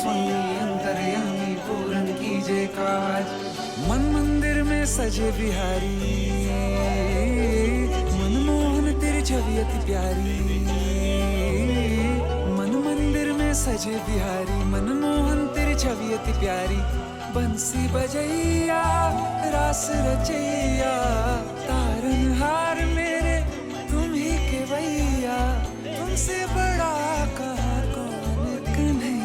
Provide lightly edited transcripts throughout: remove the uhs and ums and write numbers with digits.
स्वामी अंतर्यामी पूरन कीजे काज। मन मंदिर में सजे बिहारी, मनमोहन तेरी छवि अति प्यारी। मन मंदिर में सजे बिहारी, मनमोहन तेरी छवि अति प्यारी। बंसी बजैया रास रचैया, तारनहार मेरे तुम ही के भैया। तुमसे बड़ा कहाँ कौन कन्हैया।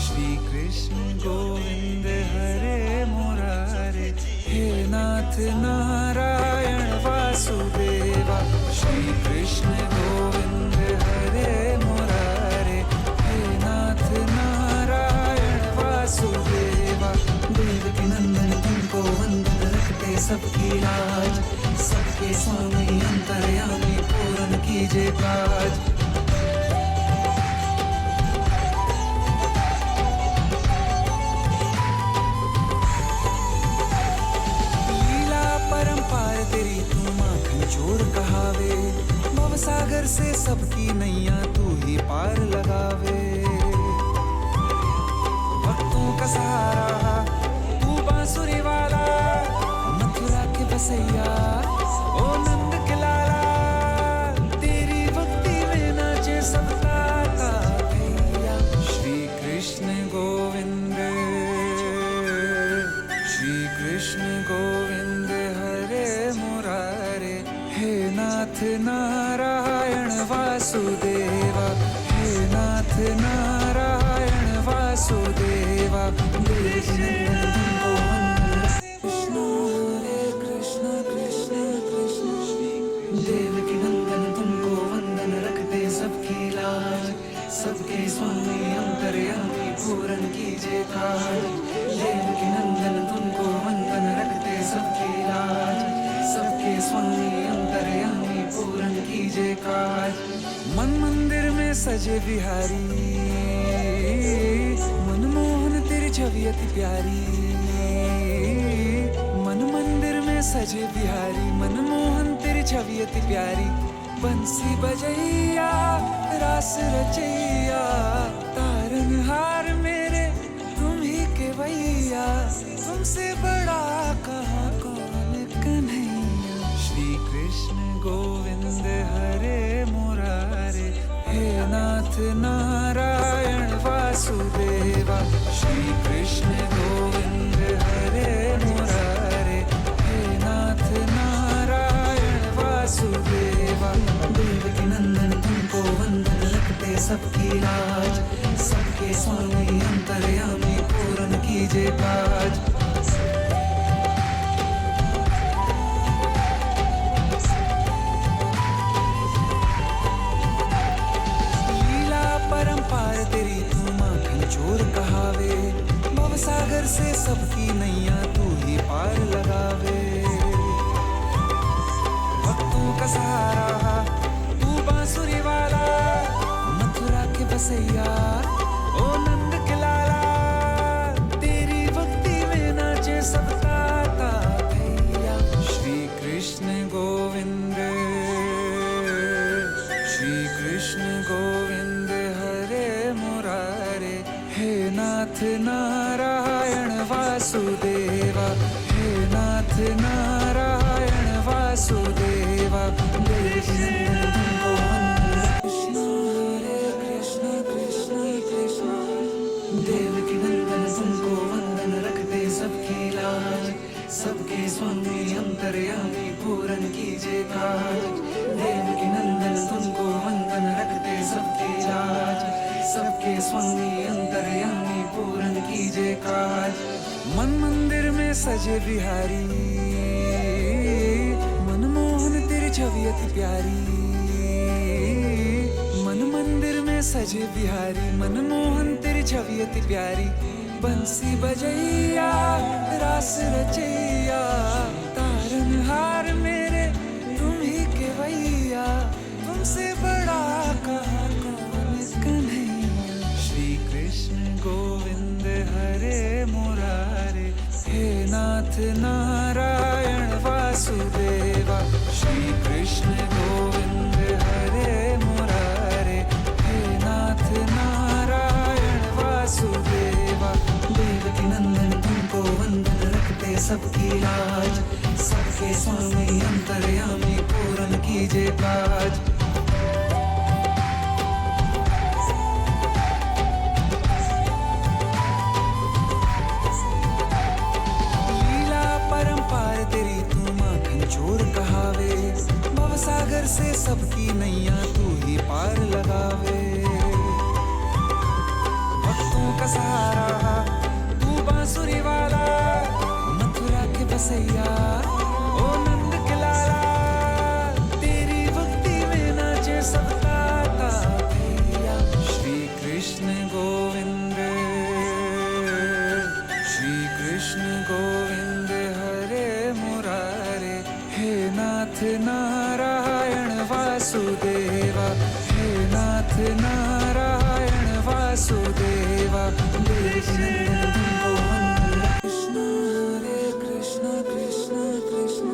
श्री कृष्ण गोविंद हरे मुरारे, हे नाथ नारायण वासुदेवा। श्री कृष्ण गोविंद हरे मुरारे, हे नाथ नारायण वासुदेवा। देवकी नंदन तुमको वंदन रखते सबकी लाज। सबके स्वामी अंतर्यामी पूरन कीजे काज। लीला परंपार तेरी तू माखन चोर कहावे। भवसागर से सबकी नैया तू ही पार लगावे। भक्तों का सहारा तू बांसुरी वाला, मथुरा के बसैया ओ नंद के लाला। तेरी भक्ति में नाचे सब ताता भैया। श्री कृष्ण गोविंद, श्री कृष्ण गोविंद हरे मुरारे, हे नाथ नारायण वासुदेवा। हे नाथ नारायण वासुदेवा। कृष्ण हरे कृष्ण कृष्ण कृष्ण। देवकी नंदन तुमको वंदन रखते सबकी लाज। सबके स्वामी अंतर्यामी पूरन कीजे काज। देवकी नंदन तुमको वंदन रखते सबकी लाज। सबके स्वामी अंतर्यामी पूरन कीजे काज। मन मंदिर में सजे बिहारी, मनमोहन तेरी छवि अति प्यारी। मन मंदिर में सजे बिहारी, मनमोहन तेरी छवि अति प्यारी। बंसी बजैया रास रचैया, तारनहार मेरे तुम ही के भैया। तुमसे बड़ा कहाँ कौन कन्हैया। श्री कृष्ण गोविंद हरे मुरारे, हे नाथ नारायण वासुदेवा। श्री कृष्ण गोविंद हरे मुरारे, हे नाथ नारायण वासुदेवा। देवकी नंदन तुमको वंदन रखते सबकी लाज। सबके स्वामी अंतर्यामी पूरन कीजे काज। परंपार तेरी तू माखन चोर कहावे। भवसागर से सबकी नैया तू ही पार लगावे। भक्तों का सहारा तू बांसुरी वाला, मथुरा के बसैया ओ नंद के लाला। तेरी भक्ति में नाचे सब ताता भैया। श्री कृष्ण गोविंद, श्री कृष्ण गोविंद हरे मुरारे, हे नाथ नारायण वासुदेवा। हे नाथ नारायण वासुदेवा। कृष्ण हरे कृष्ण कृष्ण कृष्ण। देवकी नंदन तुमको वंदन रखते सबकी लाज। सबके स्वामी अंतर्यामी पूरन कीजे काज। देवकी नंदन तुमको वंदन रखते सबकी लाज। सबके स्वामी अंतर्यामी पूरन कीजे काज। मन मंदिर में सजे बिहारी, मनमोहन तेरी छवि अति प्यारी। मन मंदिर में सजे बिहारी, मनमोहन तेरी छवि अति प्यारी। बंसी बजैया रास रचैया, तारनहार मेरे तुम ही के भैया। तुमसे बड़ा कहाँ कौन कन्हैया। श्री कृष्ण गोविंद हरे मुरारे, हे नाथ नारायण वासुदेवा। श्री कृष्ण गोविंद हरे मुरारे, हे नाथ नारायण वासुदेवा। नारायण वासुदेवा देवकी नंदन तुमको वंदन। कृष्ण हरे कृष्ण कृष्ण कृष्ण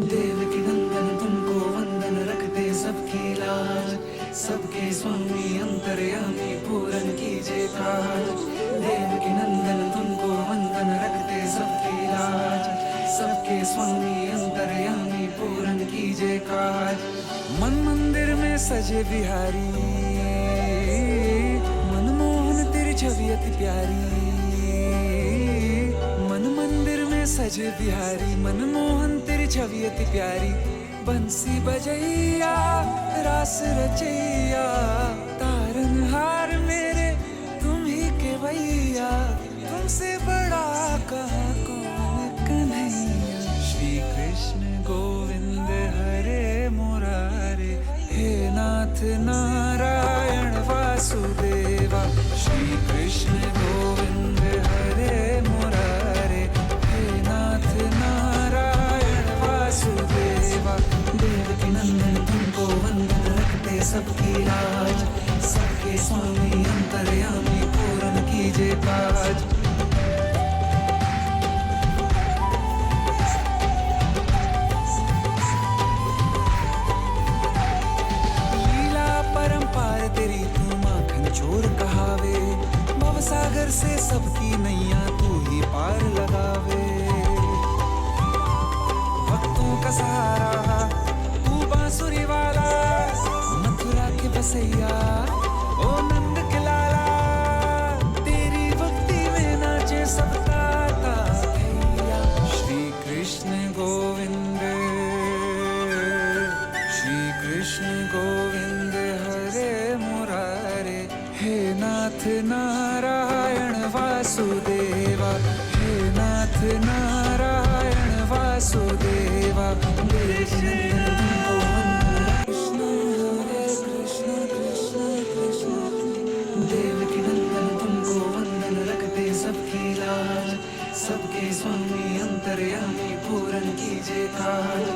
देवकी नंदन तुमको वंदन। रखते सबकी लाज, सबके स्वामी अंतर्यामी पूरन कीजिए काज। देवकी नंदन तुमको वंदन। रखते सबकी लाज, सबके स्वामी अंतर्यामी पूरन कीजिए काज। मन मंदिर में सजे बिहारी, मनमोहन तेरी छवि अति प्यारी। मन मंदिर में सजे बिहारी, मनमोहन तेरी छवि अति प्यारी। बंसी बजैया रास रचैया, तारनहार मेरे तुम ही के भैया। तुमसे बड़ा कहाँ कौन कन्हैया। श्री कृष्ण गोविंद हरे मुरारे, हे नाथ नारायण वासुदेवा। श्री कृष्ण गोविंद हरे मुरारे, हे नाथ नारायण वासुदेवा। देवकी नंदन तुमको वंदन। रखते सबकी लाज, सबके स्वामी अंतर्यामी पूरन कीजिए काज। तेरी तू माखन चोर कहावे, भवसागर से सबकी नैया तू ही पार लगावे। भक्तों का सहारा तू बांसुरी वाला, मथुरा के बसैया ओ नंद के लाला। तेरी भक्ति में नाचे सबका ताया। श्री कृष्ण गोविंद, श्री कृष्ण गोविंद हरे मुरारे, हे नाथ नारायण वासुदेवा। हे नाथ नारायण वासुदेवा। देवकी नंदन तुमको वंदन। कृष्ण हरे कृष्ण कृष्ण कृष्ण देवकी नंदन तुमको वंदन। रखते सबकी लाज, सबके स्वामी अंतर्यामी पूरन कीजिए काज।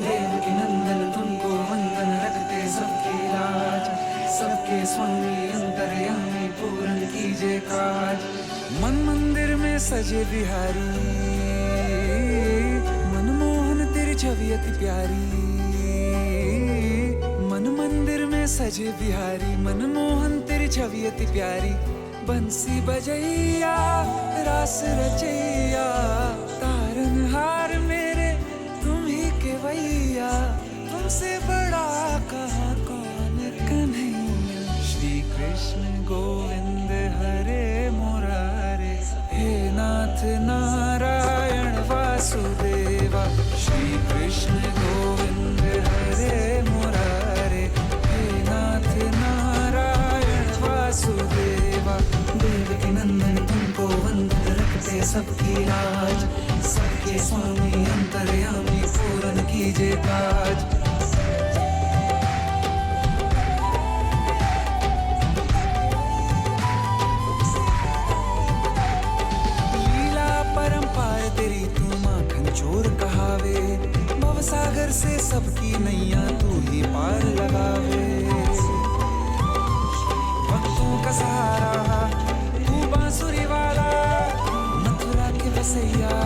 देवकी नंदन तुमको वंदन। रखते सबकी लाज, सबके स्वामी अंतर्यामी पूरन कीजिए काज। मन मंदिर में सजे बिहारी, मनमोहन तेरी छवि अति प्यारी। मन मंदिर में सजे बिहारी, मनमोहन तेरी छवि अति प्यारी। बंसी बजैया रास रचैया, तारनहार मेरे तुम ही के भैया। तुमसे बड़ा कहाँ कौन कन्हैया। श्री कृष्ण गोविंद हरे मुरारे, हे नाथ नारायण वासुदेवा। श्री कृष्ण गोविंद हरे मुरारे, हे नाथ नारायण वासुदेवा। देवकी नंदन तुमको वंदन। रखते सबकी लाज, सबके स्वामी अंतर्यामी पूरन कीजिए काज। तेरी तू माखन चोर कहावे, भवसागर से सबकी नैया तू ही पार लगावे। भक्तों का सहारा तू बांसुरी वाला, मथुरा के बसैया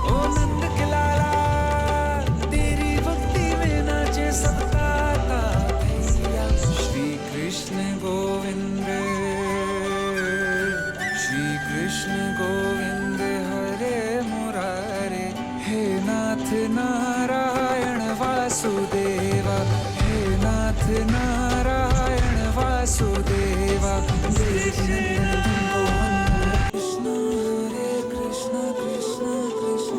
ओ नंद के लाला। तेरी भक्ति में नाचे सबका ताया। श्री कृष्ण गोविंद, श्री कृष्ण गोविंद हरे मुरारे, हे नाथ नारायण वासुदेवा। हे नाथ नारायण वासुदेवा। देवकी नंदन तुमको वंदन। कृष्ण हरे कृष्ण कृष्ण कृष्ण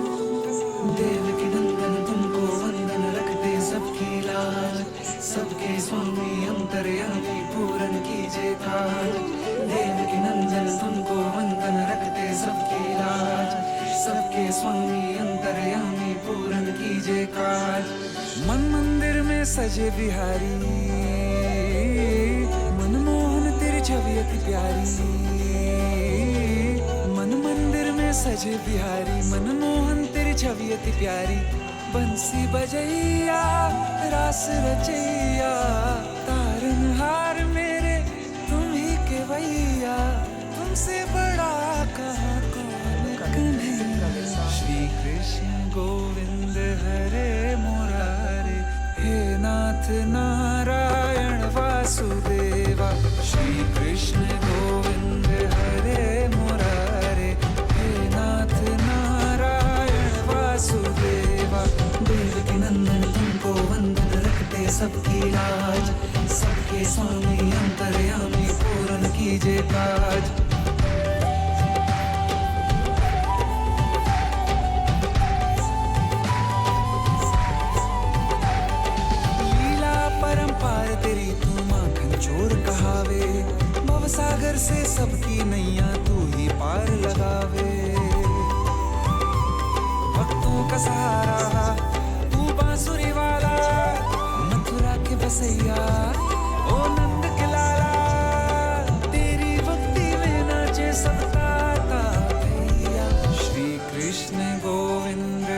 देवकी नंदन तुमको वंदन। रखते सबकी लाज, सबके स्वामी अंतर्यामी पूरन कीजिए काज। देवकी नंदन तुमको वंदन। रखते सबकी लाज, सबके स्वामी अंतर्यामी पूरन कीजिए काज। मन मंदिर में सजे बिहारी, मनमोहन तेरी छवि अति प्यारी। मन मंदिर में सजे बिहारी, मनमोहन तेरी छवि अति प्यारी। बंसी बजैया रास रचैया, तारनहार में गोविंद हरे मुरारे, हे नाथ नारायण वासुदेवा। श्री कृष्ण गोविंद हरे मुरारे, हे नाथ नारायण वासुदेवा। देवकी नंदन तुमको वंदन, रखते सबकी लाज, सबके स्वामी अंतर्यामी पूर्ण कीजिए काज। तेरी तू माखन चोर कहावे, भवसागर से सबकी नैया तू ही पार लगावे। भक्तों का सहारा तू बांसुरी वाला, मथुरा के बसैया ओ नंद के लाला। तेरी भक्ति में नाचे सब ताता भैया। श्री कृष्ण गोविंद,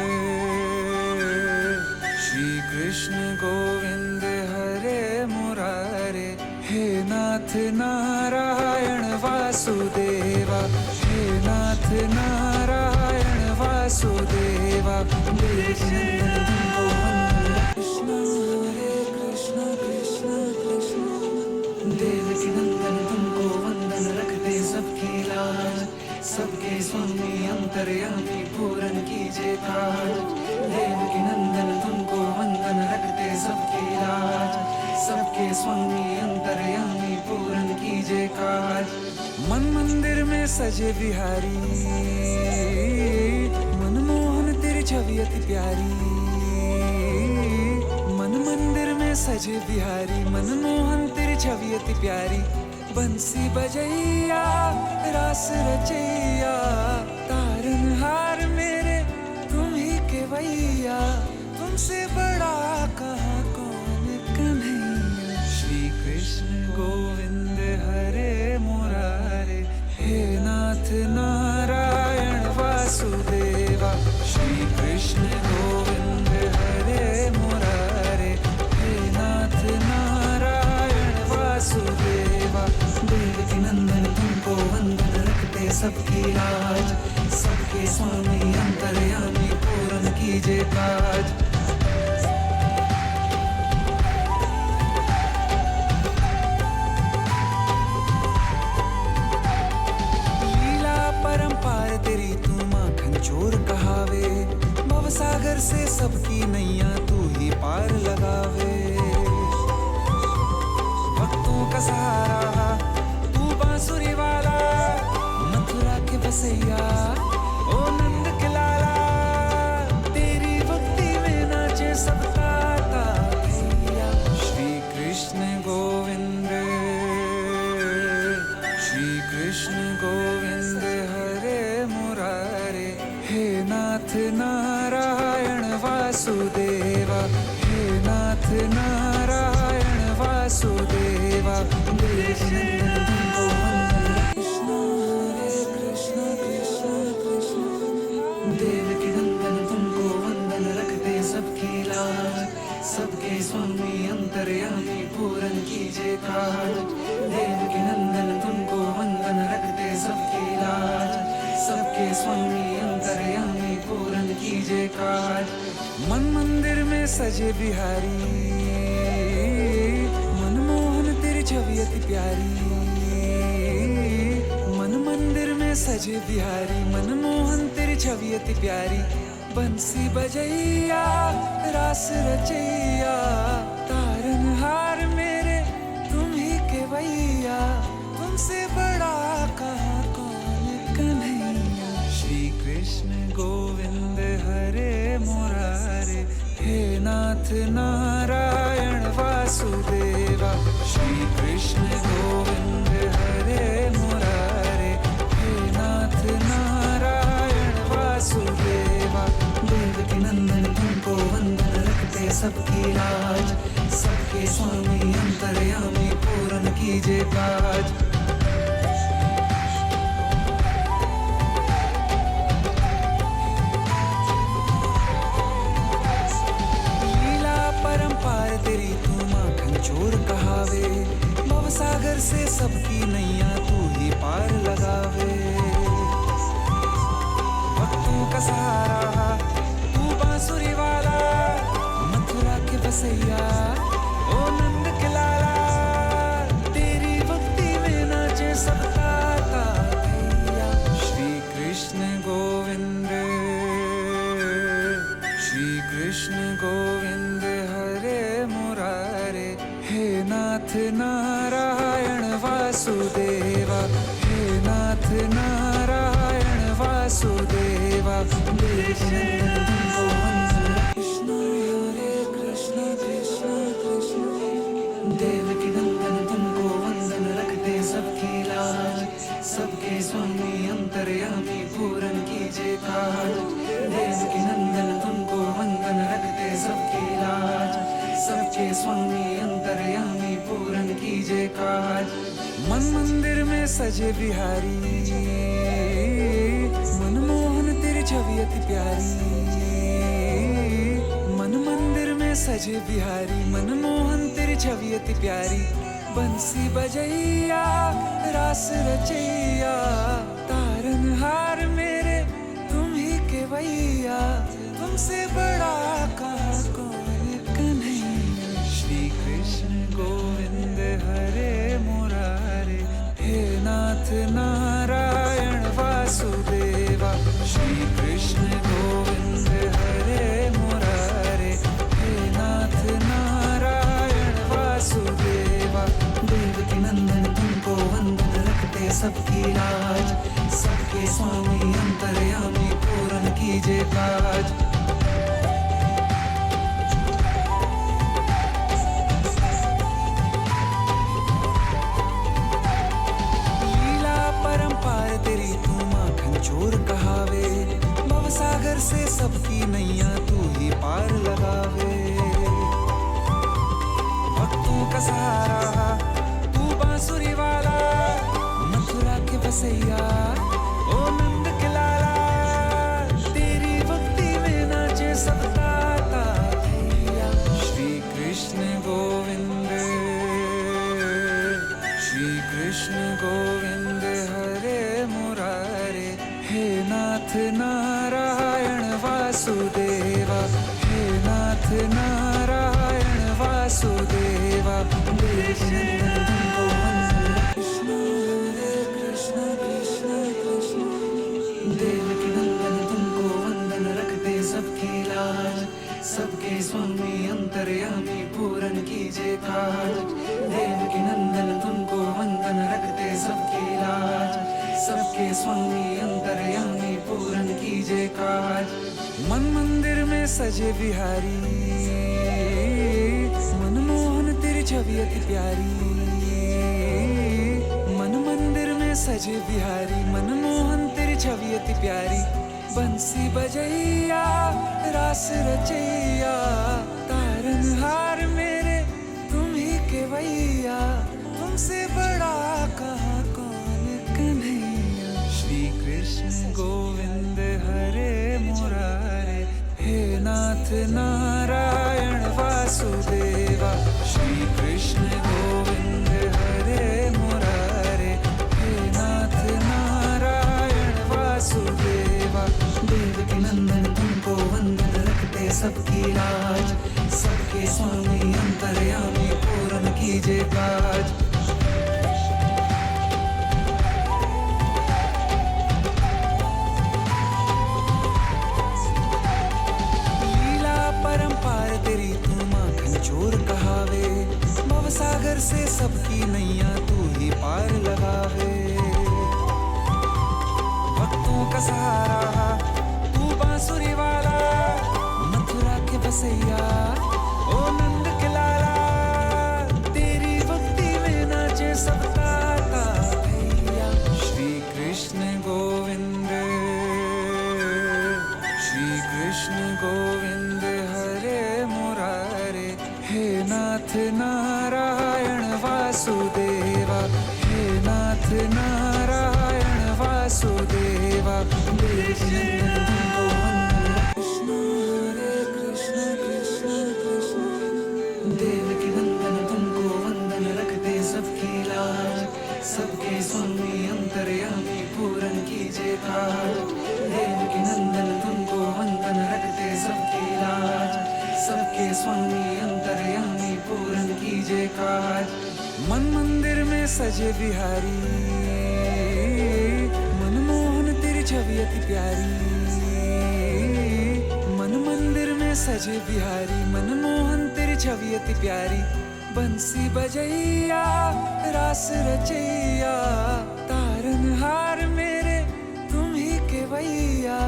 श्री कृष्ण गोविंद हरे मुरारे, हे नाथ नारायण वासुदेवा, हे नाथ नारायण वासुदेवा। कृष्ण हरे कृष्ण कृष्ण कृष्ण, देवकी नंदन तुमको वंदन, रखते सबकी लाज, सबके स्वामी अंतर्यामी पूर्ण कीजिए काज। देवकी नंदन तुमको वंदन, रखते सबकी लाज, सबके स्वामी अंतर्यामी पूर्ण कीजिए काज। मन मंदिर में सजे बिहारी, मनमोहन तेरी छवि अति प्यारी। मन मंदिर में सजे बिहारी, मनमोहन तेरी छवि अति प्यारी। बंसी बजैया रास रचैया, तारनहार मेरे तुम ही केवैया। तुमसे बड़ा कहाँ कौन कन्हैया। श्री कृष्ण गोविंद हरे मुरारे, हे नाथ नारायण वासुदेवा। श्री कृष्ण गोविंद हरे मुरारे, हे नाथ नारायण वासुदेवा। देवकी नंदन तुमको वंदन, रखते सबकी लाज, सबके स्वामी अंतर्यामी पूर्ण कीजिए काज। लीला परंपार तेरी तू माखन चोर कहावे, भवसागर से सबकी नैया तू ही पार लगावे। भक्तों का सहारा तू बांसुरी वाला, मथुरा के बसैया ओ नंद के लाला। तेरी भक्ति में नाचे सब ताता भैया। श्री कृष्ण गोविंद, श्री कृष्ण गोविंद हरे मुरारे, हे नाथ नारायण वासुदेवा, हे नाथ नारायण वासुदेवा। कृष्ण हरे कृष्ण कृष्ण कृष्ण, देवकी नंदन तुमको वंदन, रखते सबकी लाज, सबके स्वामी अंतर्यामी पूर्ण कीजिए काज। देवकी नंदन तुमको वंदन, रखते सबकी लाज, सबके स्वामी अंतर्यामी पूर्ण कीजिए काज। मन मंदिर में सजे बिहारी, मनमोहन तेरी छवि अति प्यारी। मन मंदिर में सजे बिहारी, मनमोहन तेरी छवि अति प्यारी। बंसी बजैया रास रचैया, तारनहार मेरे तुम ही केवैया। तुमसे बड़ा कहाँ कौन कन्हैया। श्री कृष्ण गोविंद हरे मुरारे, हे नाथ नारायण वासुदेवा। श्री कृष्ण गोविंद हरे मुरारे, हे नाथ नारायण वासुदेवा। देवकी नंदन तुमको वंदन, रखते सबकी लाज, सबके स्वामी अंतर्यामी पूर्ण कीजिए काज। तेरी तू माखन चोर कहावे, भवसागर से सबकी नैया तू ही पार लगावे। भक्तों का सहारा तू बसैया ओ नंद के लाला, तेरी भक्ति में नाचे सब ताता भैया। श्री कृष्ण गोविंद, श्री कृष्ण गोविंद हरे मुरारे, हे नाथ नारायण वासुदेवा, हे नाथ नारायण वासुदेवा। कृष्ण हरे कृष्ण कृष्ण कृष्ण, देवकी नंदन तुमको वंदन, रखते सबकी लाज, सबके स्वामी अंतर्यामी पूरन कीजिए काज। देवकी नंदन तुमको वंदन, रखते सबकी लाज, सबके स्वामी अंतर्यामी पूरन कीजिए काज। मन मंदिर में सजे बिहारी, मनमोहन तेरी छवि अति प्यारी। मन मंदिर में सजे बिहारी, मनमोहन तेरी छवि अति प्यारी। बंसी बजैया रास रचैया, तारनहार मेरे तुम ही के भैया। तुमसे बड़ा कहाँ कौन कन्हैया। श्री कृष्ण गोविंद हरे मुरारे, हे नाथ नारायण वासुदेवा। श्री कृष्ण गोविंद हरे मुरारे, हे नाथ नारायण वासुदेवा। देवकी नंदन तुमको वंदन, रखते सबकी लाज, सबके स्वामी अंतर्यामी पूरन कीजिए काज। तेरी तू माखन चोर कहावे, भवसागर से सबकी नैया तू ही पार लगावे। भक्तों का सहारा तू बांसुरी वाला, मथुरा के बसैया ओ नंद के लाला। तेरी भक्ति में नाचे सब ताता भैया। श्री कृष्ण गोविंद, श्री कृष्ण गोविंद हरे मुरारे, हे नाथ नारायण वासुदेवा, हे नाथ नारायण वासुदेवा। कृष्ण हरे कृष्ण कृष्ण कृष्ण, देवकी नंदन तुमको वंदन, रखते सबकी लाज, सबके स्वामी अंतर्यामी पूरन कीजिए काज। देवकी नंदन तुमको वंदन, रखते सबकी लाज, सबके स्वामी अंतर्यामी पूरन कीजिए काज। मन मंदिर में सजे बिहारी, मनमोहन तेरी छवि अति प्यारी। मन मंदिर में सजे बिहारी, मनमोहन तेरी छवि अति प्यारी। बंसी बजैया रास रचैया, तारनहार मेरे तुम ही के भैया। तुमसे बड़ा कहाँ कौन कन्हैया। श्री कृष्ण गोविंद हरे मुरारे, हे नाथ नारायण वासुदेवा। श्री कृष्ण गोविंद हरे मुरारे, हे नाथ नारायण वासुदेवा। देवकी नंदन तुमको वंदन, रखते सबकी लाज, सबके स्वामी अंतर्यामी पूरन कीजिए काज। लीला परंपार तेरी तू माखन चोर कहावे, भवसागर से सबकी नैया तू ही पार लगावे। भक्तों का सहारा तू बांसुरी वाला, मथुरा के बसैया ओ नंद के लाला। तेरी भक्ति में नाचे सब ताता भैया। श्री कृष्ण गोविंद, श्री कृष्ण गोविंद हरे मुरारे, हे नाथ नारायण वासुदेवा, हे नाथ नारायण वासुदेवा। कृष्ण हरे कृष्ण कृष्ण कृष्ण, देवकी नंदन तुमको वंदन, रखते सबकी लाज, सबके स्वामी अंतर्यामी पूरन कीजिए काज। देवकी नंदन तुमको वंदन, रखते सबकी लाज, सबके स्वामी अंतर कीजिए काज। मन मंदिर में सजे बिहारी, मनमोहन तेरी छवि अति प्यारी। मन मंदिर में सजे बिहारी, मनमोहन तेरी छवि अति प्यारी। बंसी बजैया रास रचैया, तारनहार मेरे तुम ही केवैया।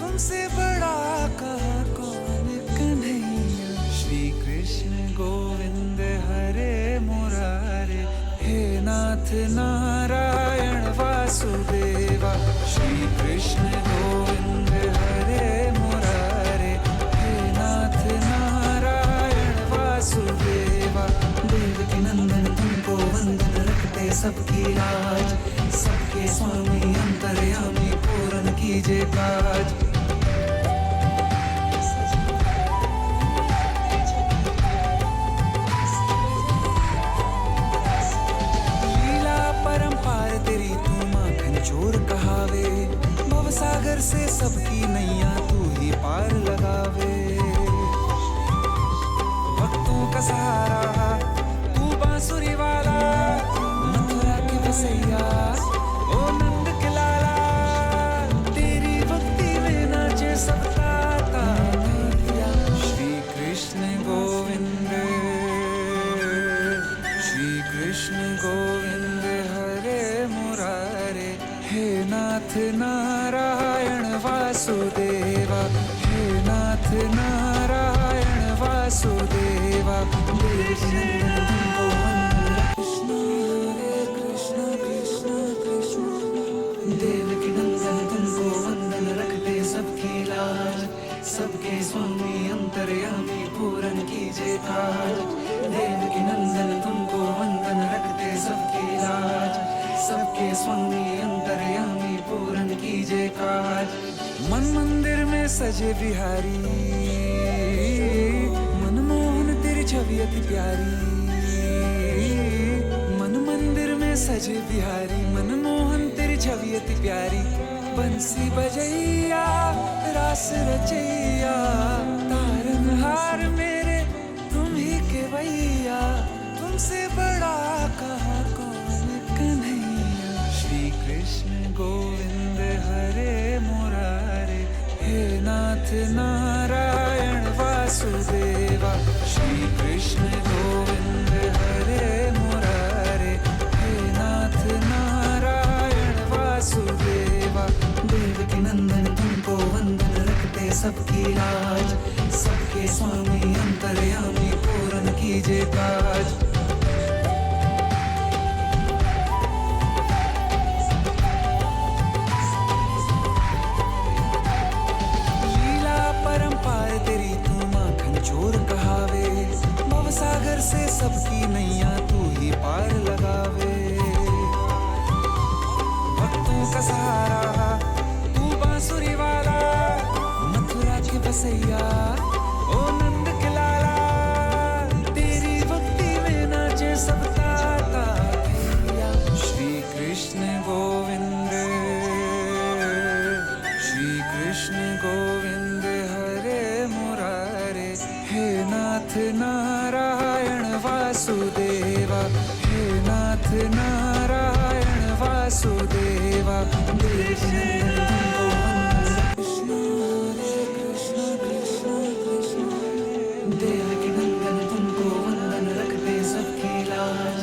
तुमसे बड़ा कहाँ कौन कन्हैया। श्री कृष्ण गोविंद हरे मुरारे, हे नाथ नारायण वासुदेवा। श्री कृष्ण गोविंद हरे मुरारे, हे नाथ नारायण वासुदेवा। देवकी नंदन तुमको वंदन, रखते सबकी लाज। सबके स्वामी अंतर्यामी, पूर्ण कीजिए काज। तेरी तू माखन चोर कहावे, भवसागर से सबकी नैया तू ही पार लगावे। भक्तों का सहारा तू बांसुरी वाला, मथुरा के बसैया ओ नंद के लाला। तेरी भक्ति में नाचे सब ताता भैया। श्री कृष्ण गोविंद, श्री कृष्ण गोविंद मुरारे, हे नाथ नारायण वासुदेवा। हे नाथ नारायण वासुदेवा। कृष्ण हरे कृष्ण कृष्ण कृष्ण। देवकी नंदन तुमको वंदन, रखते सबकी लाज। सबके स्वामी अंतर्यामी, पूर्ण कीजिए काज। देवकी नंदन तुमको वंदन, रखते सबकी लाज। सबके स्वामी अंतर्यामी, पूर्ण कीजिए काज। मन मंदिर में सजे बिहारी, मनमोहन तेरी छवि अति प्यारी। मन मंदिर में सजे बिहारी, मनमोहन तेरी छवि अति प्यारी। बंसी बजैया रास रचैया, तारनहार मेरे तुम ही केवैया। तुमसे बड़ा कहाँ कौन कन्हैया। श्री कृष्ण गोविंद हरे मुरारे, हे नाथ नारायण वासुदेवा। श्री कृष्ण गोविंद हरे मुरारे, हे नाथ नारायण वासुदेवा। देवकी नंदन तुमको वंदन, रखते सबकी लाज। सबके स्वामी अंतर्यामी, पूर्ण कीजिए काज। तेरी तू माखन चोर कहावे, भवसागर से सबकी नैया तू ही पार लगावे। भक्तों का सहारा तू बांसुरी वाला, मथुरा के बसैया ओ नंद के लाला। तेरी भक्ति में नाचे सब ताता भैया। श्री कृष्ण गोविंद, श्री कृष्ण गोविंद मुरारे, हे नाथ नारायण वासुदेवा। हे नाथ नारायण वासुदेवा। कृष्ण हरे कृष्ण कृष्ण कृष्ण। देवकी नंदन तुमको वंदन, रखते सबकी लाज।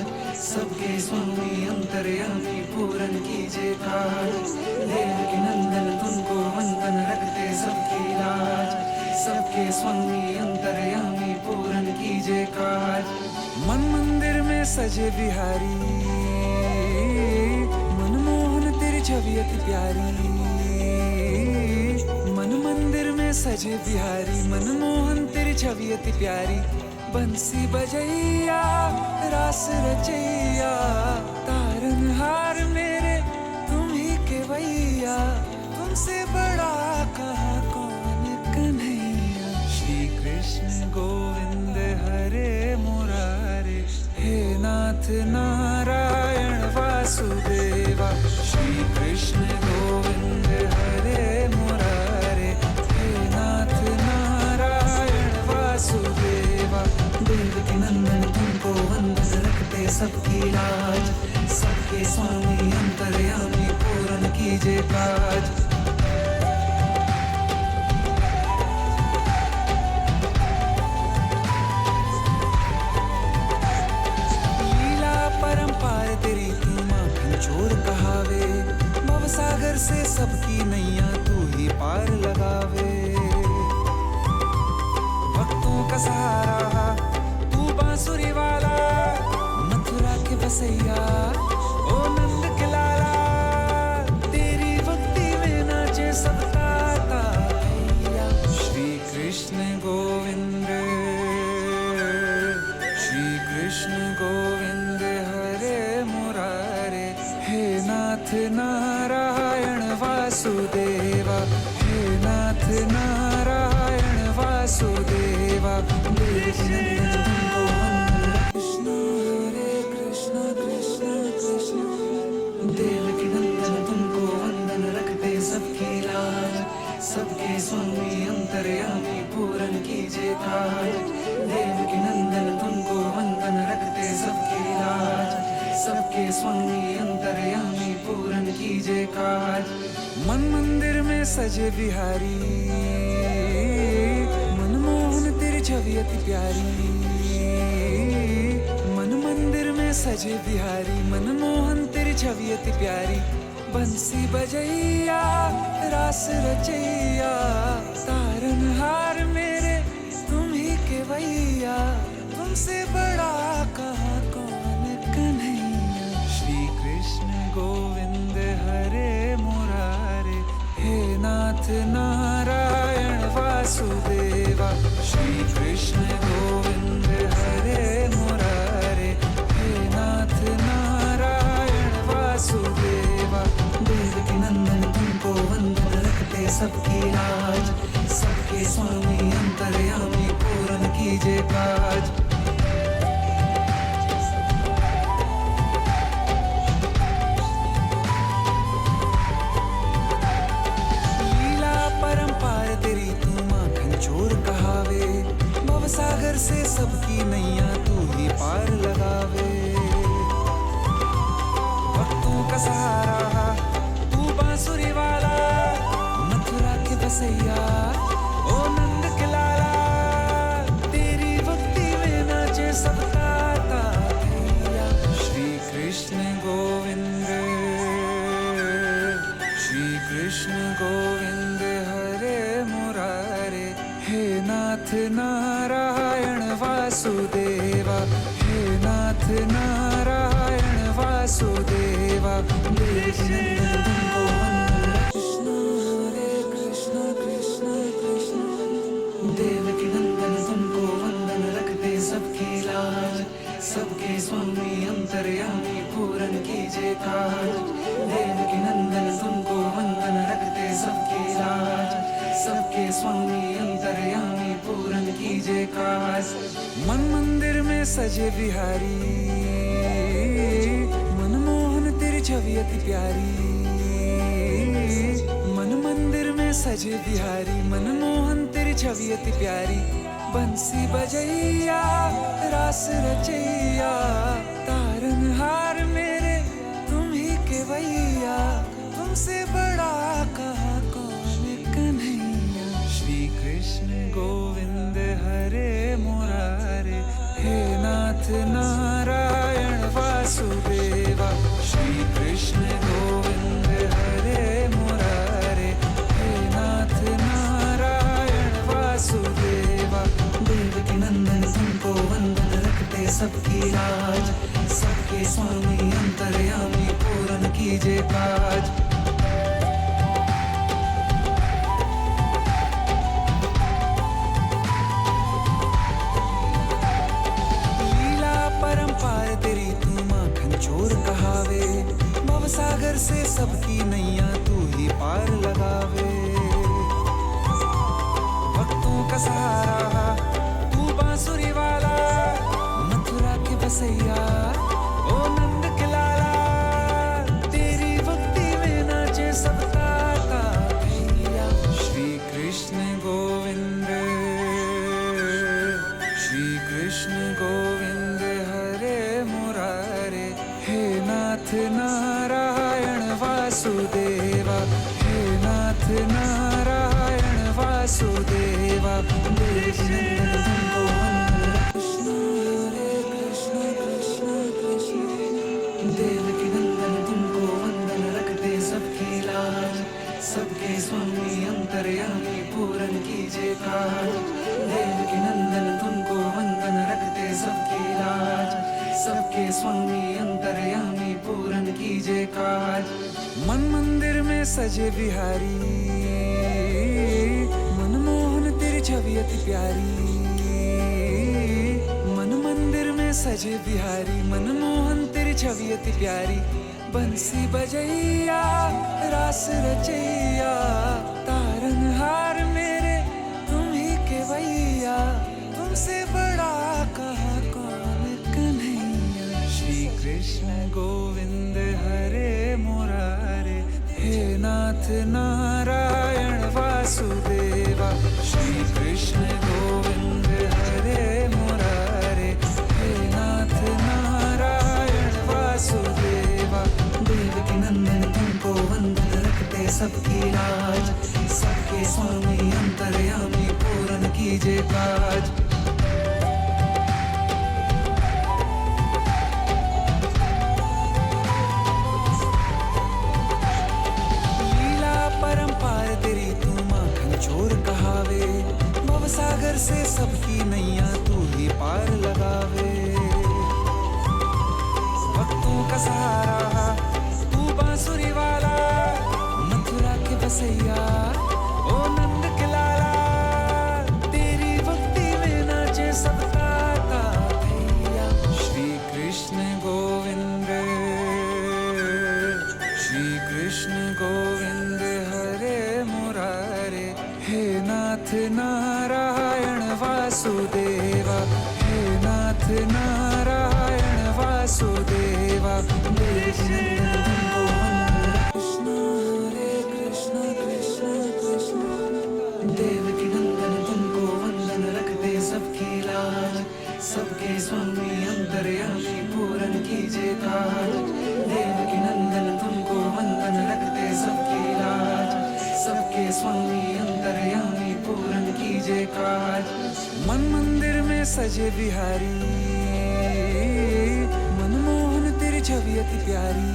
सबके स्वामी अंतर्यामी, पूर्ण कीजिए काज। देवकी नंदन तुमको वंदन, रखते सबकी लाज। सबके स्वामी अंतर्यामी, पूर्ण कीजिए काज। मन मंदिर में सजे बिहारी, मनमोहन तेरी छवि अति प्यारी। मन मंदिर में सजे बिहारी, मनमोहन तेरी छवि अति प्यारी। बंसी बजैया रास रचैया, तारनहार मेरे तुम ही केवैया। तुमसे बड़ा कहाँ कौन कन्हैया। श्री कृष्ण गोविंद हरे मुरारे, हे नाथ नारायण वासुदेवा। श्री कृष्ण गोविंद हरे मुरारे, हे नाथ नारायण वासुदेवा। देवकी नंदन तुमको स्वामी अंतर्यामी पूर्ण कीजिए काज। लीला परंपार तेरी तू माखन चोर कहावे, भवसागर से सबकी नैया तू ही पार लगावे। भक्तों का सहारा तू बांसुरी वाला, मथुरा के बसैया ओ नंद के लाला। तेरी भक्ति में नाचे सब ताता भैया। श्री कृष्ण गोविंद, श्री कृष्ण गोविंद हरे मुरारे। हे नाथ नारायण वासुदेवा, हे नाथ नारायण वासुदेवा। कृष्ण हरे कृष्ण कृष्ण कृष्ण, देवकी नंदन तुमको वंदन रखते सबकी लाज। सबके स्वामी अंतर्यामी पूर्ण कीजिए काज। देवकी नंदन तुमको वंदन रखते सबकी लाज। सबके स्वामी अंतर्यामी पूर्ण कीजिए काज। मन मंदिर में सजे बिहारी, मनमोहन तेरी छवि अति प्यारी। मन मंदिर में सजे बिहारी, मनमोहन तेरी छवि अति प्यारी। बंसी बजैया रास रचैया, तारनहार मेरे तुम ही के भैया। तुमसे बड़ा कहाँ कौन कन्हैया। श्री कृष्ण गोविंद हरे मुरारे। हे नाथ नारायण वासुदेवा। श्री कृष्ण गोविंद हरे मुरारे। हे नाथ नारायण वासुदेवा। देवकी नंदन तुमको वंदन रखते सबकी लाज। सबके स्वामी अंतर्यामी पूर्ण कीजिए काज। तेरी तू माखन चोर कहावे, भवसागर से सबकी नैया तू ही पार लगावे। भक्तों का सहारा तू बांसुरी वाला, मथुरा के बसैया ओ नंद के लाला। तेरी भक्ति में नाचे सब ताता भैया। श्री कृष्ण गोविंद, श्री कृष्ण गोविंद हरे मुरारे। हे नाथ नारायण वासुदेवा, हे नाथ नारायण वासुदेवा। कृष्ण हरे कृष्ण कृष्ण कृष्ण, देवकी नंदन तुमको वंदन रखते सबकी लाज। सबके स्वामी अंतर्यामी पूर्ण कीजिए काज। देवकी नंदन तुमको वंदन रखते सबकी लाज। सबके स्वामी अंतर्यामी पूर्ण कीजिए काज। मन मंदिर में सजे बिहारी, मनमोहन तेरी छवि अति प्यारी। मन मंदिर में सजे बिहारी, मनमोहन तेरी छवि अति प्यारी। बंसी बजैया रास रचैया, तारनहार मेरे तुम ही के भैया। तुमसे बड़ा कहाँ कौन कन्हैया। श्री कृष्ण गोविंद हरे मुरारे। हे नाथ नारायण वासुदेवा। श्री कृष्ण गोविंद हरे मुरारे। हे नाथ नारायण वासुदेवा। देवकी नंदन तुमको वंदन रखते सबकी लाज। सबके स्वामी अंतर्यामी पूर्ण कीजिए काज। लीला परंपार तेरी तू माखन चोर कहावे, भवसागर से सबकी नैया तू ही पार लगावे। भक्तों का सहारा तू बांसुरी वाला, मथुरा के बसैया ओ नंद के लाला। तेरी भक्ति में नाचे सब ताता भैया। श्री कृष्ण गोविंद, श्री कृष्ण गोविंद हरे मुरारे। हे नाथ ना नारायण वासुदेवा, हे नाथ नारायण वासुदेवा। देवकी नंदन तुमको वंदन, कृष्ण हरे कृष्ण कृष्ण कृष्ण। देवकी नंदन तुमको वंदन, रखते सबकी लाज, सबके स्वामी अंतर्यामी पूरन कीजिए काज। देवकी नंदन तुमको वंदन, रखते सबकी लाज, सबके स्वामी अंतर्यामी पूरन कीजिए काज। मन मंदिर में सजे बिहारी, मनमोहन तेरी छवि अति प्यारी। मन मंदिर में सजे बिहारी, मनमोहन तेरी छवि अति प्यारी। बंसी बजैया रास रचैया, तारनहार मेरे तुम ही के भैया। तुमसे बड़ा कहाँ कौन कन्हैया। श्री कृष्ण गोविंद हरे मुरारे, हे नाथ नारायण वासुदेवा। श्री कृष्ण गोविंद हरे मुरारे, हे नाथ नारायण वासुदेवा। देवकी नंदन तुमको वंदन, रखते सबकी लाज, सबके स्वामी अंतर्यामी पूरन कीजिए काज। लीला परंपार तेरी तू माखन चोर कहावे, भवसागर से सबकी नैया तू ही पार लगावे। भक्तों का सहारा तू बांसुरी वाला, मथुरा के बसैया ओ नंद के लाला। तेरी भक्ति में नाचे सब ताता भैया। श्री कृष्ण गोविंद, श्री कृष्ण गोविंद हरे मुरारे, हे नाथ नारायण वासुदेवा, हे नाथ नारायण वासुदेवा। देवकी नंदन तुमको वंदन, कृष्ण हरे कृष्ण कृष्ण कृष्ण। देवकी नंदन तुमको वंदन, रखते सबकी लाज, सबके स्वामी अंतर्यामी पूरन कीजिए काज। देवकी नंदन तुमको वंदन, रखते सबकी लाज, सबके स्वामी अंतर्यामी पूरन कीजिए काज। मन मंदिर में सजे बिहारी, मनमोहन तेरी छवि अति प्यारी।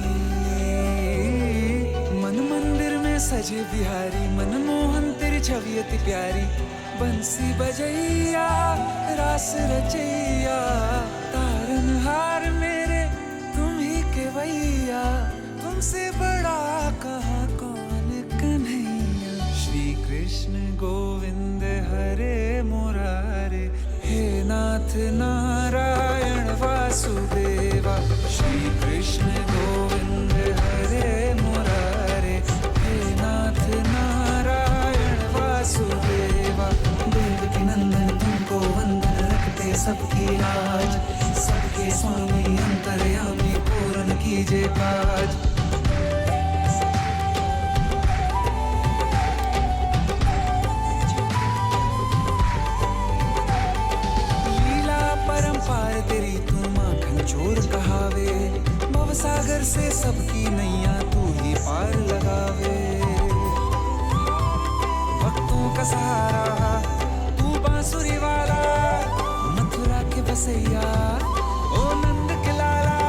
मन मंदिर में सजे बिहारी, मनमोहन तेरी छवि अति प्यारी। बंसी बजैया रास रचैया, तारनहार मेरे तुम ही के भैया। तुमसे बड़ा कहाँ कौन कन्हैया। श्री कृष्ण गोविंद हरे मुरारे, हे नाथ नारायण वासुदेवा। श्री कृष्ण गोविंद हरे मुरारे, हे नाथ नारायण वासुदेवा। देवकी नंदन तुमको वंदन, रखते सबकी लाज, सबके स्वामी अंतर्यामी पूरन कीजिए काज। परंपार तेरी तू माखन चोर कहावे, भवसागर से सबकी नैया तू ही पार लगावे। भक्तों का सहारा तू बांसुरी वाला, मथुरा के बसैया ओ नंद के लाला।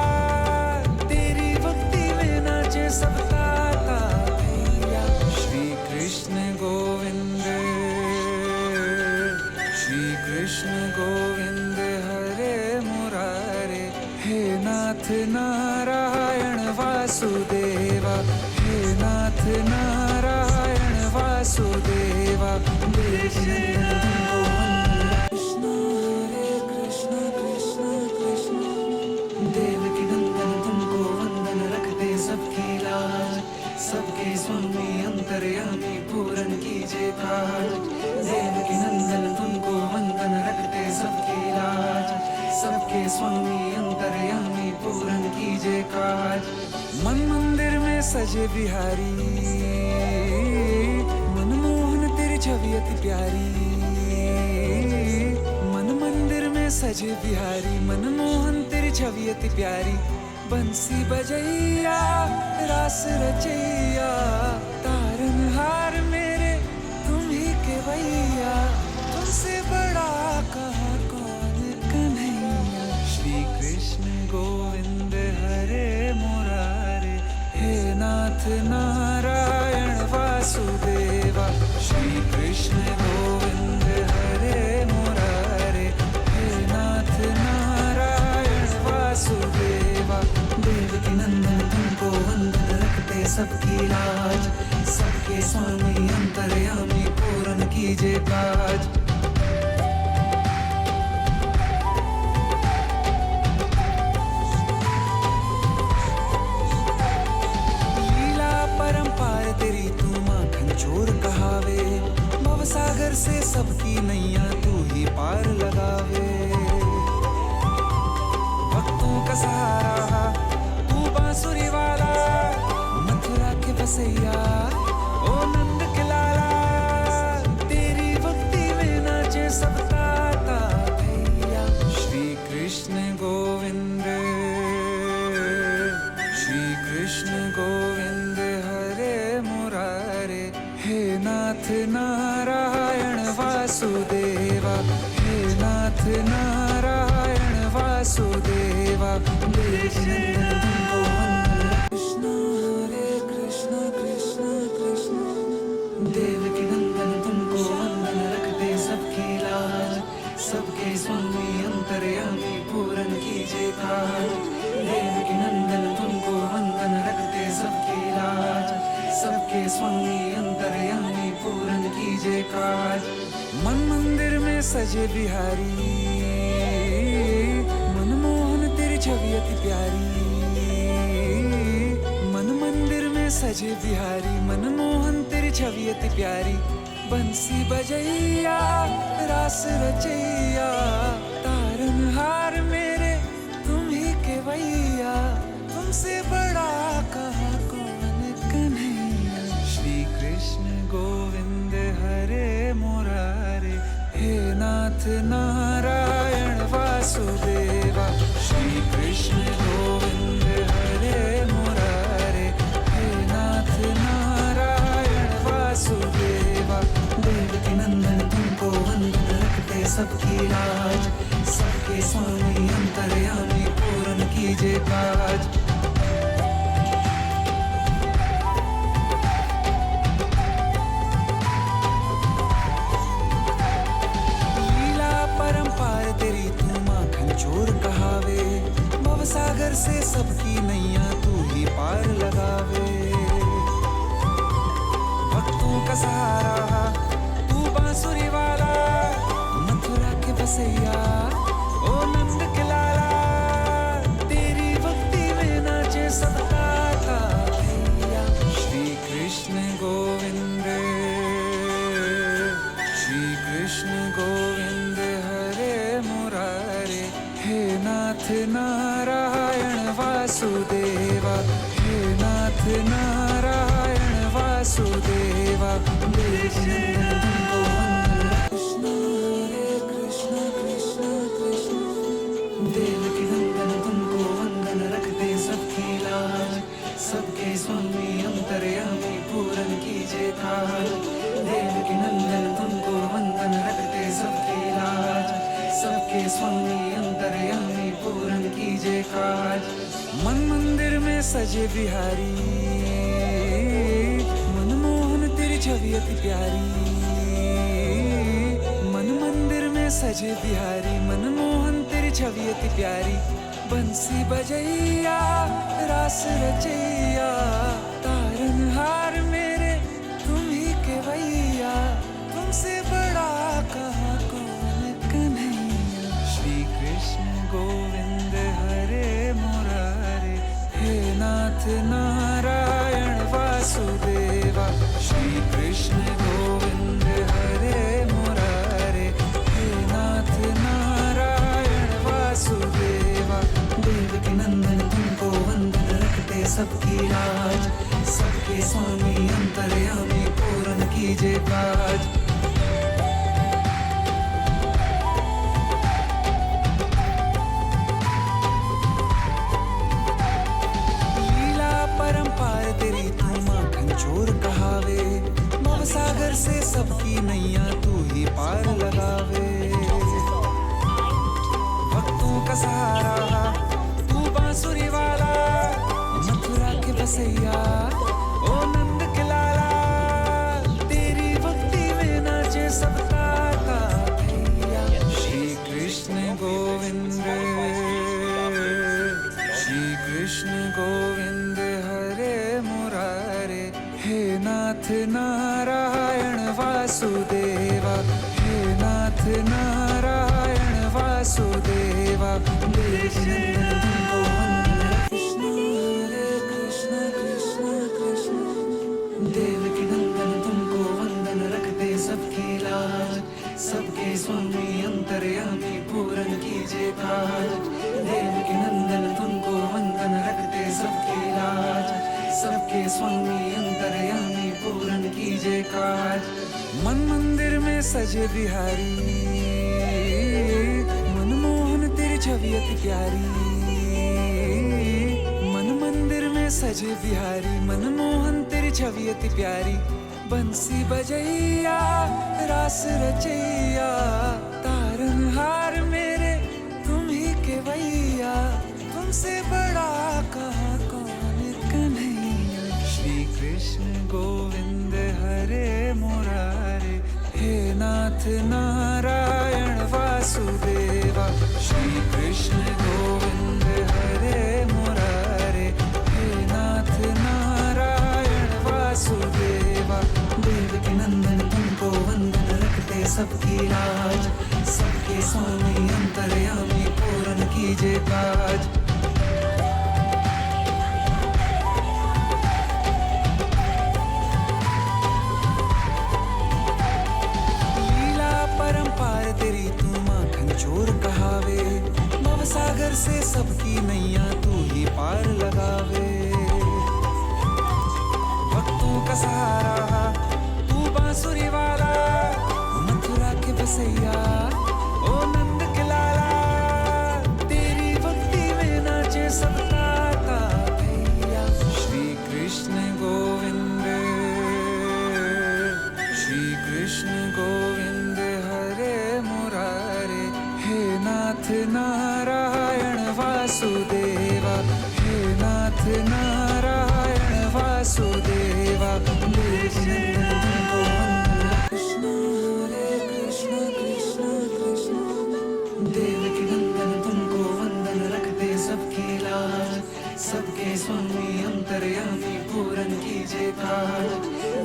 तेरी भक्ति में नाचे सब ताता भैया। श्री कृष्ण गोविंद, श्री कृष्ण गोविंद हरे मुरारे, हे नाथ नारायण वासुदेवा, हे नाथ नारायण वासुदेवा। देवकी नंदन तुमको वंदन, कृष्ण हरे कृष्ण कृष्ण कृष्ण। देवकी नंदन तुमको वंदन, रखते सबकी लाज, सबके स्वामी अंतर्यामी पूरन कीजिए काज। देवकी नंदन तुमको वंदन, रखते सबकी लाज, सबके स्वामी अंतर्यामी पूरन कीजिए काज। मन मंदिर में सजे बिहारी, मनमोहन तेरी छवि अति प्यारी। मन मंदिर में सजे बिहारी, मनमोहन तेरी छवि अति प्यारी। बंसी बजैया रास रचैया तारनहार मेरे तुम ही के भैया तुमसे बड़ा कहाँ कौन कन्हैया। श्री कृष्ण गोविंद हरे मुरारे हे नाथ नारायण वासुदेवा। श्री कृष्ण गोविंद हरे मुरारे हे नाथ नारायण वासुदेवा। देवकी नंदन तुमको वंदन रखते सबकी लाज सबके स्वामी अंतर्यामी पूर्ण कीजिए काज। तेरी तू माखन चोर कहावे भवसागर से सबकी नैया तू ही पार लगावे। भक्तों का सहारा तू बांसुरी वाला मथुरा के बसैया ओ नंद के लाला। तेरी भक्ति में नाचे सब ताता भैया। श्री कृष्ण गोविंद श्री कृष्ण गोविंद हे नाथ नारायण वासुदेवा हे नाथ नारायण वासुदेवा। कृष्ण हरे कृष्ण कृष्ण कृष्ण देवकी नंदन तुमको वंदन रखते सबकी लाज सबके स्वामी अंतर्यामी पूर्ण कीजिए काज। देवकी नंदन तुमको वंदन रखते सबकी लाज सबके स्वामी अंतर्यामी पूर्ण कीजिए काज। मन मंदिर में सजे बिहारी मनमोहन तेरी छवि अति प्यारी। मन मंदिर में सजे बिहारी मनमोहन तेरी छवि अति प्यारी। बंसी बजैया रास रचैया तारनहार मेरे तुम ही के भैया तुमसे बड़ा कहाँ कौन कन्हैया। श्री कृष्ण गोविंद हरे मुरारे हे नाथ नारायण वासुदेवा। श्री कृष्ण गोविंद हरे मुरारे हे नाथ नारायण वासुदेवा। देवकी नंदन तुमको वंदन रखते सबकी लाज सबके स्वामी अंतर्यामी पूर्ण कीजिए काज। तेरी तू माखन चोर कहावे भवसागर से सबकी नैया तू ही पार लगावे। भक्तों का सहारा तू बांसुरी वाला मथुरा के बसैया ओ नंद के लाला। तेरी भक्ति में नाचे सब ताता भैया। श्री कृष्ण गोविंद श्री कृष्ण गोविंद हे नाथ नारायण वासुदेवा हे नाथ नारायण वासुदेवा। कृष्ण हरे कृष्ण कृष्ण कृष्ण देवकी नंदन तुमको वंदन रखते सबकी लाज सबके स्वामी अंतर्यामी पूर्ण कीजिए काज। देवकी नंदन तुमको वंदन रखते सबकी लाज सबके स्वामी अंतर्यामी पूर्ण कीजिए काज। मन मंदिर में सजे बिहारी मनमोहन तेरी छवि अति प्यारी। मन मंदिर में सजे बिहारी मनमोहन तेरी छवि अति प्यारी। बंसी बजैया रास रचैया तारनहार मेरे तुम ही के भैया तुमसे बड़ा कहाँ कौन कन्हैया। श्री कृष्ण गोविंद हरे मुरारे हे नाथ नारायण वासुदेवा। श्री कृष्ण गोविंद हरे मुरारे हे नाथ नारायण वासुदेवा। देवकी नंदन तुमको वंदन रखते सबकी लाज सबके स्वामी अंतर्यामी पूर्ण कीजिए काज। सागर से सबकी नैया तू ही पार लगावे। भक्तों का सहारा तू बांसुरी वाला, मथुरा के बसैया ओ नंद के लाला। तेरी भक्ति में नाचे सबका भैया। श्री कृष्ण गोविंद, श्री कृष्ण गोविंद हरे मुरारे। हे नाथ नारायण वासुदेवा, हे नाथ नारायण वासुदेवा। कृष्ण हरे कृष्ण कृष्ण कृष्ण। देवकी नंदन तुमको वंदन, रखते सबकी लाज। सबके स्वामी अंतर्यामी पूरन कीजिए काज। देवकी नंदन तुमको वंदन, रखते सबकी लाज। सबके स्वामी अंतर्यामी पूरन कीजिए काज। मन मंदिर में सजे बिहारी, मनमोहन तेरी छवि अति प्यारी। मन मंदिर में सजे बिहारी, मनमोहन तेरी छवि अति प्यारी। बंसी बजैया रास रचैया, तारनहार मेरे तुम ही के वैया। तुमसे बड़ा कहाँ कौन कन्हैया। श्री कृष्ण गोविंद हरे मुरारे। हे नाथ नारायण वासुदेवा। श्री कृष्ण गोविंद हरे मुरारे। हे नाथ नारायण वासुदेवा। देवकी नंदन तुमको वंदन, रखते सबकी लाज। सबके स्वामी अंतर्यामी पूरन कीजिए काज। लीला परंपार तेरी तू माखन चोर कहावे। भव सागर से सबकी नैया तू ही पार लगावे। भक्तों का सहारा तू बांसुरी वाला, मथुरा के बसैया ओ नंद के लाला। तेरी भक्ति में नाचे सबका भैया। श्री कृष्ण गोविंद, श्री कृष्ण गोविंद हरे मुरारे। हे नाथ नारायण वासुदेवा, हे नाथ नारायण वासुदेवा। कृष्ण हरे कृष्ण कृष्ण कृष्ण। देवकी नंदन तुमको वंदन, रखते सबकी लाज। सबके स्वामी अंतर्यामी पूरन कीजिए काज।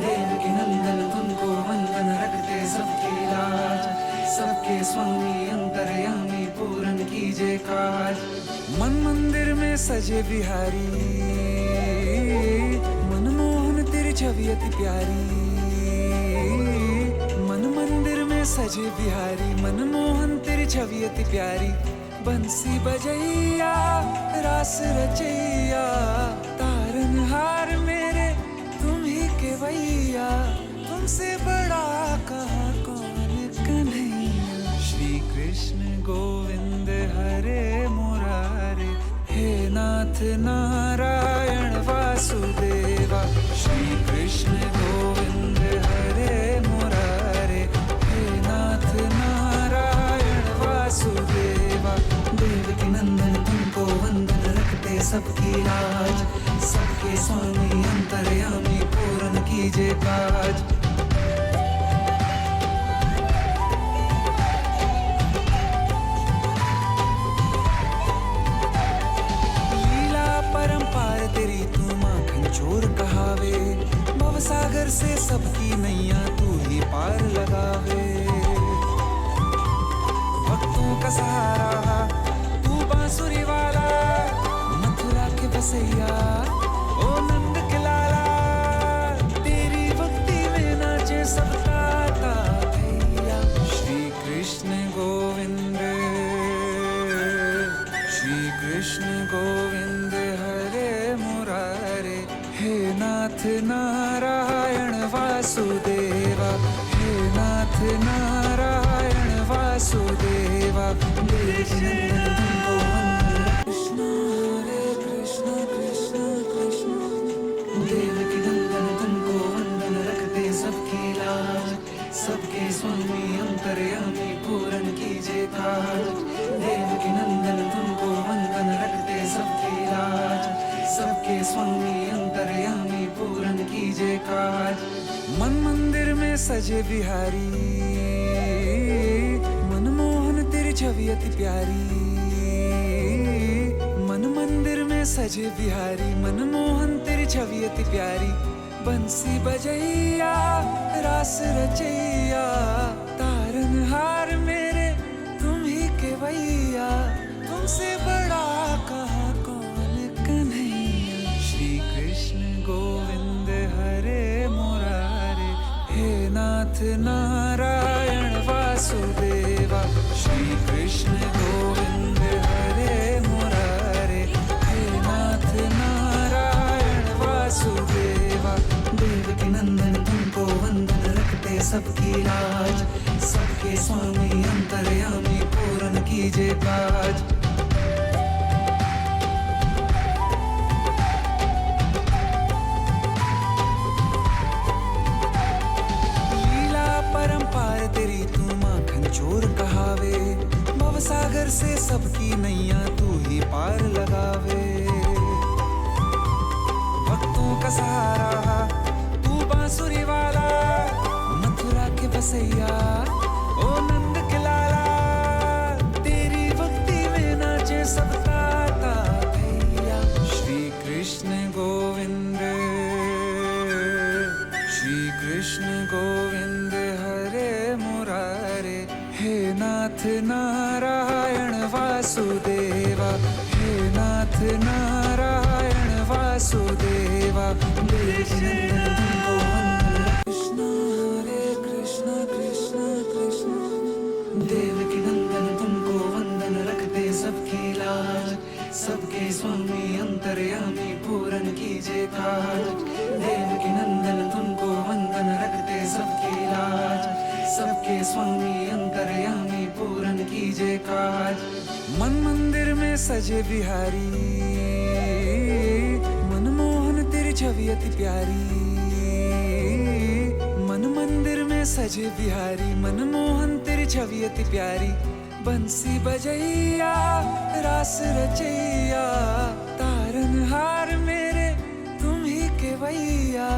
देवकी नंदन तुमको वंदन, रखते सबकी लाज। सबके स्वामी अंतर्यामी पूरन कीजिए काज। मन मंदिर में सजे बिहारी, मनमोहन तेरी छवि अति प्यारी। मन मंदिर में सजे बिहारी, मनमोहन तेरी छवि अति प्यारी। बंसी बजैया रास रचैया, तारनहार मेरे तुम ही के वैया। तुमसे बड़ा कहाँ कौन कन्हैया। श्री कृष्ण गोविंद हरे मुरारे। हे नाथ नारायण वासुदेवा। श्री कृष्ण गोविंद हरे मुरारे। हे नाथ नारायण वासुदेवा। देवकी नंदन तुमको वंदन, रखते सबकी लाज। सबके स्वामी अंतर्यामी पूरन कीजिए काज। परंपार तेरी तू माखन चोर कहावे। भव सागर से सबकी नैया तू ही पार लगावे। भक्तों का सहारा तू बांसुरी वाला, मथुरा के बसैया ओ नंद के लाला। तेरी भक्ति में नाचे सबका भैया। श्री कृष्ण गोविंद, श्री कृष्ण गोविंद हरे मुरारे। हे नाथ नारायण वासुदेवा। हे नाथ नारायण वासुदेवा। कृष्ण हरे कृष्ण कृष्ण कृष्ण। देवकी नंदन तुमको वंदन, रखते सबकी लाज। स्वामी अंतर्यामी पूरन कीजिए काज। देवकी नंदन तुमको वंदन रखते सबकी लाज। सबके स्वामी अंतर्यामी पूरन कीजिए काज। मन मंदिर में सजे बिहारी, मनमोहन तेरी छवि अति प्यारी। मन मंदिर में सजे बिहारी, मनमोहन तेरी छवि अति प्यारी। बंसी बजैया रास रचैया, तारनहार मेरे तुम ही केवैया। तुमसे बड़ा कहाँ कौन कन्हैया। श्री कृष्ण गोविंद हरे मुरारे, हे नाथ नारायण वासुदेवा। श्री कृष्ण गोविंद हरे मुरारे, हे नाथ नारायण वासुदेवा। देवकी नंदन तुमको वंदन रखते सबकी लाज। सबके स्वामी अंतर्यामी पूरन कीजिए काज। लीला परंपार तेरी तू माखन चोर कहावे। भवसागर से सबकी नैया तू ही पार लगावे। भक्तों का सहारा तू बांसुरी वाला, मथुरा के बसैया ओ नंद के लाला। तेरी भक्ति में नाचे सब ताता भैया। श्री कृष्ण गोविंद, श्री कृष्ण गोविंद हरे मुरारे, हे नाथ नारायण वासुदेवा। हे नाथ नारायण वासुदेवा। कृष्ण हरे कृष्ण कृष्ण कृष्ण। देवकी नंदन तुमको वंदन रखते सबकी लाज। सबके स्वामी अंतर्यामी पूरन कीजिए काज। देवकी नंदन तुमको वंदन रखते सबकी लाज। सबके स्वामी अंतर्यामी पूरन कीजिए काज। मन मंदिर में सजे बिहारी, मनमोहन तेरी छवि अति प्यारी। मन मंदिर में सजे बिहारी, मनमोहन तेरी छवि अति प्यारी। बंसी बजैया रास रचैया, तारनहार मेरे तुम ही केवैया।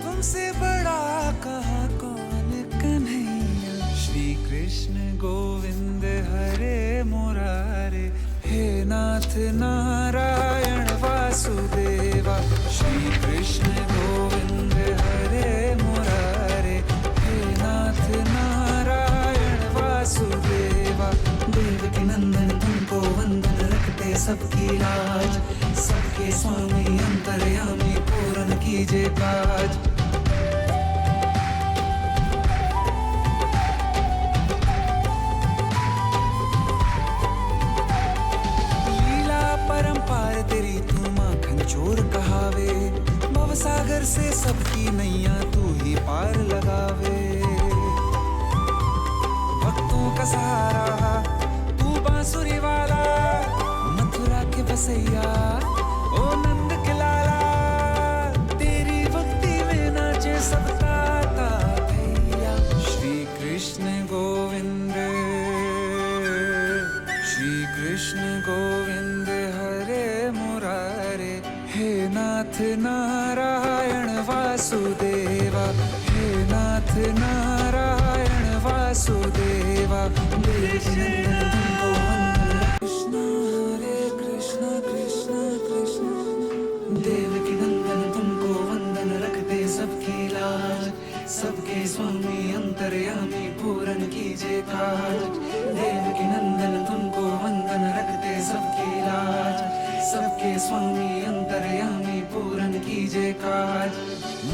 तुमसे बड़ा कहाँ कौन कन्हैया। श्री कृष्ण गोविंद हरे मुरारे, हे नाथ नारायण वासुदेवा। श्री कृष्ण गोविंद हरे मुरारे, हे नाथ नारायण वासुदेवा। देवकी नंदन तुमको वंदन रखते सबकी लाज। सबके स्वामी अंतर्यामी पूरन कीजिए काज। परंपार तेरी तू माखन चोर कहावे। भवसागर से सबकी नैया तू ही पार लगावे। भक्तों का सहारा तू बांसुरी वाला, मथुरा के बसैया ओ नंद के लाला। तेरी भक्ति में नाचे सब ताता भैया। श्री कृष्ण गोविंद, श्री कृष्ण गोविंद हरे मुरारे, हे नाथ नारायण वासुदेवा। हे नाथ नारायण वासुदेवा। कृष्ण हरे कृष्ण कृष्ण कृष्ण। देवकी नंदन तुमको वंदन रखते सबकी लाज। सबके स्वामी अंतर्यामी पूरन कीजिए काज। देवकी नंदन तुमको वंदन रखते सबकी लाज। सबके स्वामी अंतर्यामी पूरन कीजिए काज।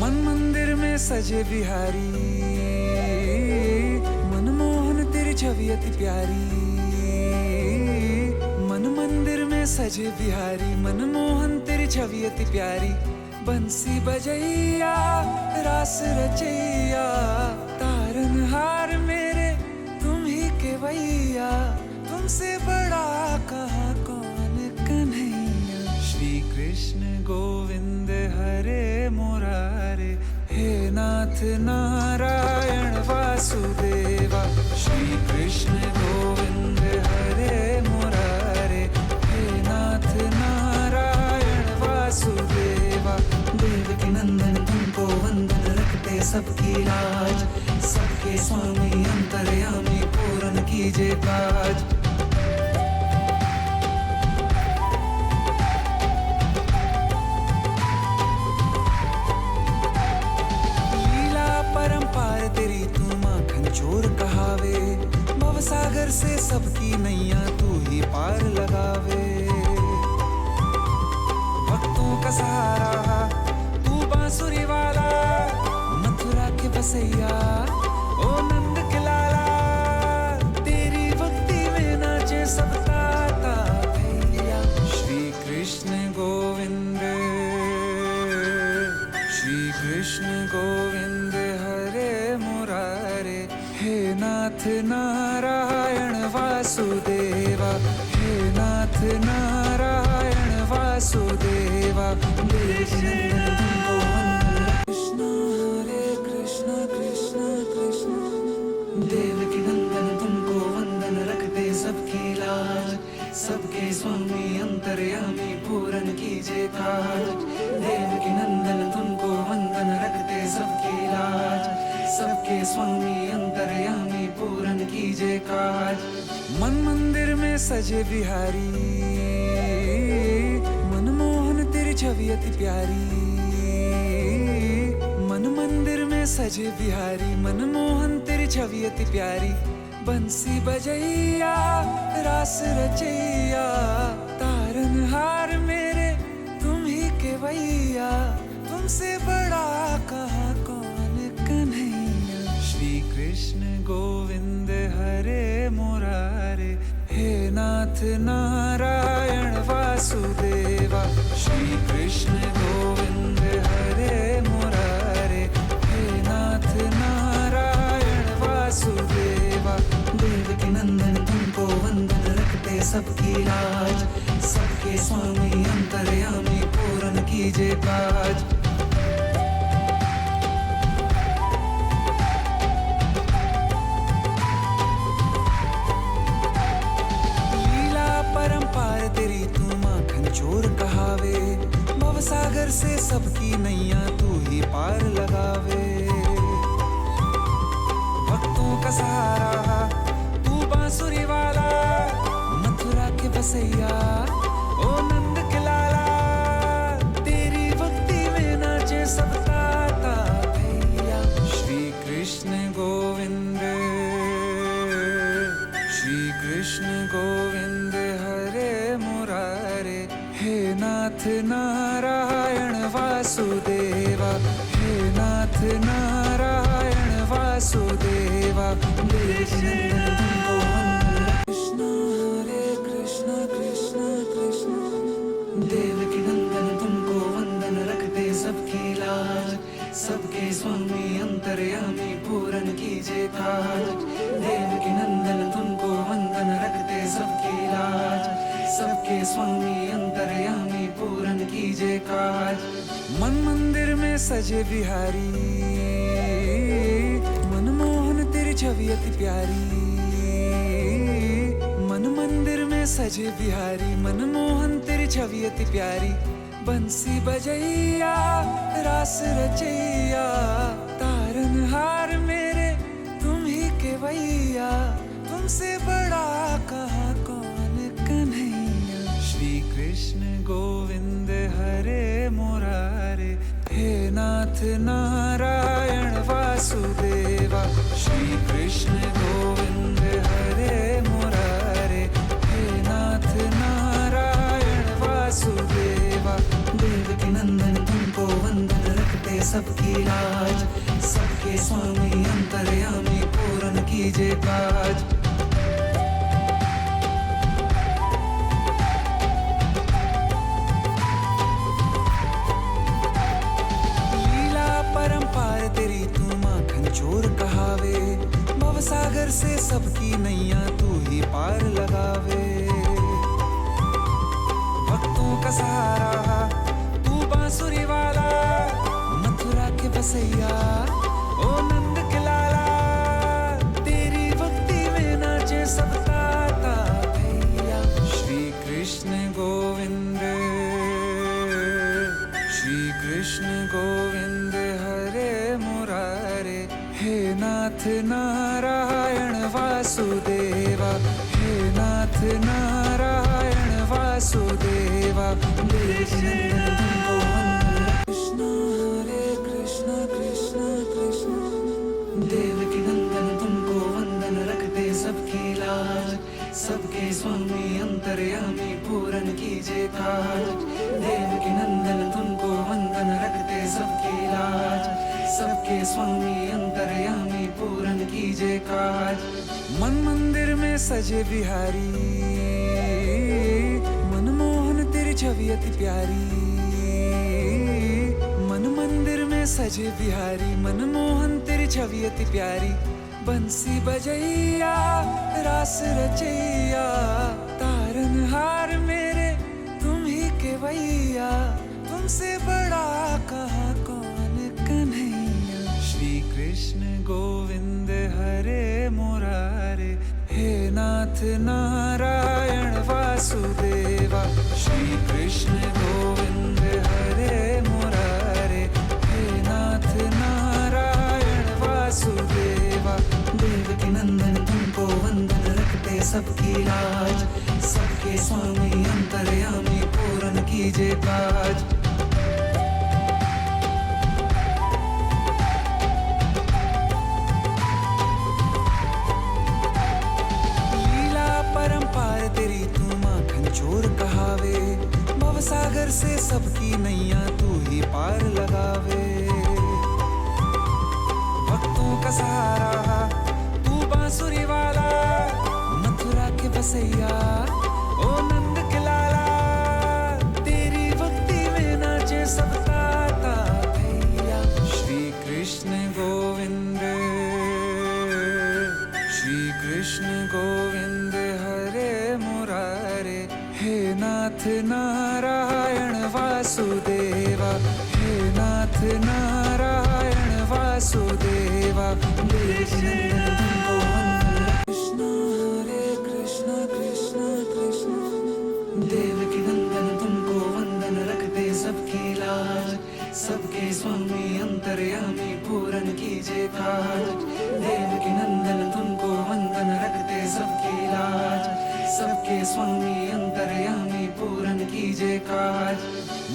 मन मंदिर में सजे बिहारी, मनमोहन तेरी छवि अति प्यारी। मन मंदिर में सजे बिहारी, मनमोहन तेरी छवि अति प्यारी। बंसी बजैया रास रचैया, तारनहार मेरे तुम ही केवैया। तुमसे बड़ा कहाँ कौन कन्हैया। श्री कृष्ण गोविंद हरे मुरारे, हे नाथ नारायण वासुदेव। कृष्ण गोविंद हरे मुरारे, हे नाथ नारायण वासुदेवा। देवकी नंदन तुमको वंदन, रखते सबकी लाज, सबके स्वामी अंतर्यामी पूरन कीजिए काज। तेरी तू माखन चोर कहावे, भवसागर से सबकी नैया तू ही पार लगावे। भक्तों का सहारा तू बांसुरी वाला, मथुरा के बसैया ओ नंद के लाला। तेरी भक्ति में नाचे सब ताता भैया। श्री कृष्ण गोविंद, श्री कृष्ण गोविंद हरे मुरारे, हे नाथ नारायण वासुदेवा, हे नाथ नारायण वासुदेवा। कृष्ण हरे कृष्ण कृष्ण कृष्ण, देवकी नंदन तुमको वंदन, रखते सबकी लाज, सबके स्वामी अंतर्यामी पूरन कीजिए काज। देवकी नंदन तुमको वंदन, रखते सबकी लाज, सबके स्वामी अंतर्यामी पूरन कीजिए काज। मन मंदिर में सजे बिहारी, मनमोहन तेरी छवि अति प्यारी। मन मंदिर में सजे बिहारी, मनमोहन तेरी छवि अति प्यारी। बंसी बजैया रास रचैया, तारनहार मेरे तुम ही के भैया। तुमसे बड़ा कहाँ कौन कन्हैया। श्री कृष्ण गोविंद हरे मुरारे, हे नाथ नारायण वासुदेवा। श्री कृष्ण गोविंद हरे मुरारे, हे नाथ नारायण वासुदेवा। देवकी नंदन तुमको वंदन, रखते सबकी लाज, सबके स्वामी अंतर्यामी पूरन कीजिए काज। तेरी तू माखन चोर कहावे, भवसागर से सबकी नैया तू ही पार लगावे। भक्तों का सहारा तू बांसुरी वाला, मथुरा के बसैया ओ नंद के लाला। तेरी भक्ति में नाचे सब ताता भैया। श्री कृष्ण गोविंद, श्री कृष्ण गोविंद हरे मुरारे, हे नाथ नारायण वासुदेवा, हे नाथ नारायण वासुदेवा। कृष्ण हरे कृष्ण कृष्ण कृष्ण, देवकी नंदन तुमको वंदन, रखते सबकी लाज, सबके स्वामी अंतर्यामी पूरन कीजिए काज। देवकी नंदन तुमको वंदन, रखते सबकी लाज, सबके स्वामी अंतर्यामी पूरन कीजिए काज। मन मंदिर में सजे बिहारी, मनमोहन तेरी छवि अति प्यारी। मन मंदिर में सजे बिहारी, मनमोहन तेरी छवि अति प्यारी। बंसी बजैया रास रचैया, तारनहार मेरे तुम ही के भैया। तुमसे बड़ा कहाँ कौन कन्हैया। श्री कृष्ण गोविंद हरे मुरारे, हे नाथ नारायण वासुदेवा। श्री कृष्ण गोविंद हरे मुरारे, हे नाथ नारायण वासुदेवा। देवकी नंदन तुमको वंदन, रखते सबकी लाज, सबके स्वामी अंतर्यामी पूरन कीजिए काज। तेरी तू माखन चोर कहावे, भवसागर से सबकी नैया तू ही पार लगावे। भक्तों का सहारा तू बांसुरी वाला, मथुरा के बसैया ओ नंद के लाला। तेरी भक्ति में नाथ नारायण वासुदेवा, हे नाथ नारायण वासुदेवा, देवकी नंदन तुमको वंदन। कृष्ण हरे कृष्ण कृष्ण कृष्ण, देवकी नंदन तुमको वंदन, रखते सबकी लाज, सबके स्वामी अंतर्यामी पूरन कीजिए काज। देवकी नंदन तुमको वंदन, रखते सबकी लाज, सबके स्वामी अंतर्यामी पूरन कीजिए काज। मन मंदिर में सजे बिहारी, मनमोहन तेरी छवि अति प्यारी। मन मंदिर में सजे बिहारी, मनमोहन तेरी छवि अति प्यारी। बंसी बजैया रास रचैया, तारनहार मेरे तुम ही केवैया। तुमसे बड़ा कहाँ कौन कन्हैया। श्री कृष्ण गोविंद हरे मुरारे, हे नाथ नारायण वासुदेवा। श्री कृष्ण गोविंद हरे मुरारे, हे नाथ नारायण वासुदेवा। देवकी नंदन तुमको वंदन, रखते सबकी लाज, सबके स्वामी अंतर्यामी पूरन कीजिए काज। लीला परंपार तेरी तू माखन चोर कहावे, भवसागर से सबकी नैया तू ही पार लगावे। भक्तों का सहारा तू बांसुरी वाला, मथुरा के बसैया ओ नंद के लाला। तेरी भक्ति में नाचे सब ताता भैया। श्री कृष्ण गोविंद, श्री कृष्ण गोविंद हरे मुरारे, हे नाथ नारायण वासुदेवा, हे नाथ नारायण वासुदेवा। देवकी नंदन तुमको वंदन। कृष्ण हरे कृष्ण कृष्ण कृष्ण, देवकी नंदन तुमको वंदन, रखते सबकी लाज, सबके स्वामी अंतर्यामी पूरन कीजिए काज। देवकी नंदन तुमको वंदन, रखते सबकी लाज, सबके स्वामी अंतर्यामी पूरन कीजिए काज।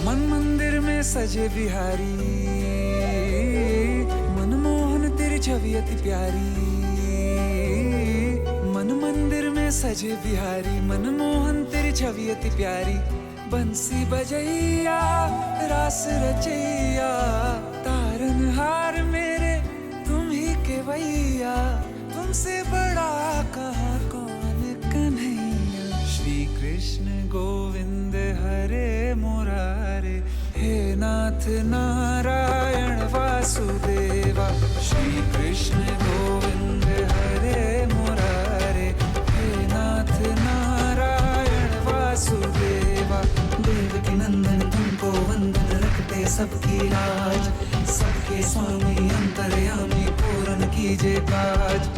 मन मंदिर में सजे बिहारी, मनमोहन तेरी छवि अति प्यारी। मन मंदिर में सजे बिहारी, मनमोहन तेरी छवि अति प्यारी। बंसी बजैया रास रचैया, तारनहार मेरे तुम ही केवैया। तुमसे बड़ा कहाँ कौन कन्हैया। श्री कृष्ण गोविंद हरे मुरारे, हे नाथ नारायण वासुदेवा। श्री कृष्ण गोविंद हरे मुरारे, हे नाथ नारायण वासुदेवा। देवकी नंदन तुमको वंदन, रखते सबकी लाज, सबके स्वामी अंतर्यामी पूरन कीजिए काज।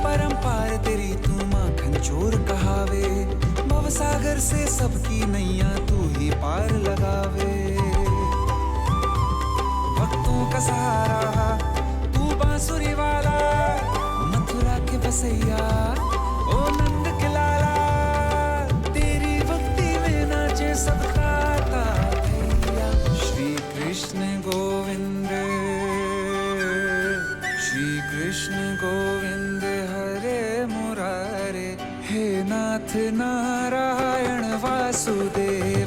परंपार तेरी तू माखन चोर कहावे, भवसागर से सबकी नैया तू ही पार लगावे। भक्तों का सहारा तू बांसुरी वाला, मथुरा के बसैया ओ नंद के लाला। तेरी भक्ति में नाचे सब ताता भैया। श्री कृष्ण गोविंद, श्री कृष्ण गोविंद हरे मुरारे, हे नाथ नारायण वासुदेवा।